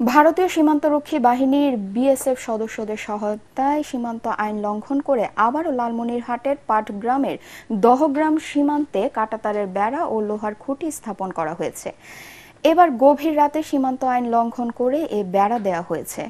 ভারতীয় সীমান্তরক্ষী বাহিনীর বিএসএফ সদস্যদের সহায়তায় সীমান্ত আইন লঙ্ঘন করে আবারও লালমনিরহাটের পাটগ্রামের দহগ্রাম সীমান্তে কাঁটাতারের বেড়া ও লোহার খুঁটি স্থাপন করা হয়েছে। এবার গভীর রাতে সীমান্ত আইন লঙ্ঘন করে এ বেড়া দেওয়া হয়েছে।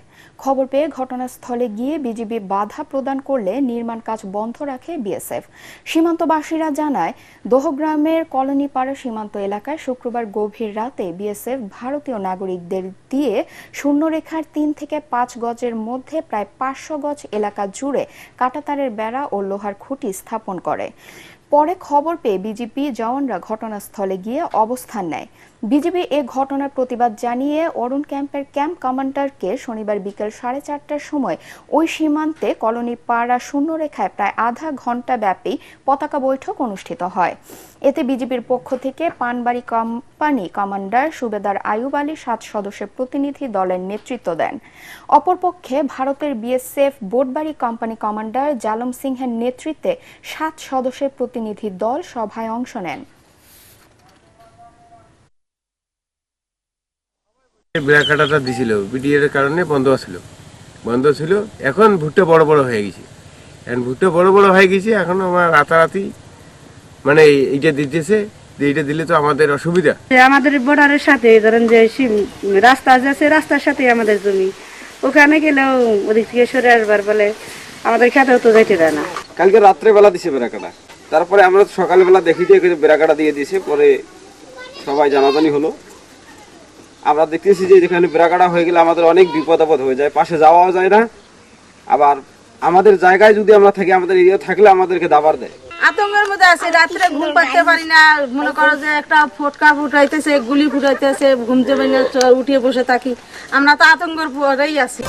খবর পেয়ে ঘটনাস্থলে গিয়ে বিজিবি বাধা প্রদান করলে নির্মাণ কাজ বন্ধ রাখে বিএসএফ। সীমান্তবাসীরা জানায়, দহগ্রামের কলোনিপাড়া সীমান্ত এলাকায় শুক্রবার গভীর রাতে বিএসএফ ভারতীয় নাগরিকদের দিয়ে শূন্যরেখার ৩ থেকে ৫ গজের মধ্যে প্রায় ৫০০ গজ এলাকা জুড়ে কাঁটাতারের বেড়া ও লোহার খুঁটি স্থাপন করে। পরে খবর পেয়ে বিজিবি জওয়ানরা ঘটনাস্থলে গিয়ে অবস্থান নেয়। বিজিবি এ ঘটনার প্রতিবাদ জানিয়ে অরুণ ক্যাম্পের ক্যাম্প কমান্ডারকে শনিবার বিকেল 4:30টার সময় ওই সীমান্তে কলোনিপাড়া শূন্যরেখায় প্রায় আধা ঘণ্টা ব্যাপী পতাকা বৈঠক অনুষ্ঠিত হয়। এতে বিজিবির পক্ষ থেকে পানবাড়ি কোম্পানি কমান্ডার সুবেদার আইয়ুব আলী 7 সদস্যের প্রতিনিধি দলের নেতৃত্ব দেন। অপরপক্ষে ভারতের বিএসএফ বোটবাড়ি কোম্পানি কমান্ডার জালম সিংহের নেতৃত্বে 7 সদস্যের প্রতিনিধি দল সভায় অংশ নেন। বেড়াকাটাটা দিছিল বিডিএর কারণে বন্ধ ছিল। এখন ভুট্টা বড় বড় হয়ে গেছে। এখন আমার রাতারাতি মানে এইটা দিতেছে, এইটা দিলে তো আমাদের অসুবিধা। আমাদের বর্ডারের সাথে ধরেন যে রাস্তা আছে, রাস্তার সাথে আমাদের জমি, ওখানে গেলেও ওদিক থেকে সরে আসবার বলে আমাদের খেতেও তো যেতে দেয় না। কালকে রাত্রেবেলা দিছে বেড়াকাটা, তারপরে আমরা সকালবেলা দেখি যে বেড়াকাটা দিয়ে দিয়েছে, পরে সবাই জানাজানি হলো। আমরা দেখতেছি যে যেখানে বেড়াকাটা হয়ে গেলে আমাদের অনেক বিপদ আপদ হয়ে যায়, পাশে যাওয়াও যায় না। আবার আমাদের জায়গায় যদি আমরা থাকি, আমাদের এরিয়া থাকলে আমাদেরকে দাবার দেয়। আতঙ্কের মধ্যে আছে, রাত্রে ঘুম পাড়তে পারি না। মনে করো যে একটা ফটকা ফুটাইতেছে, গুলি ফুটাইতেছে, ঘুম যাবে না, উঠিয়ে বসে থাকি। আমরা তো আতঙ্কের পরেই আছি।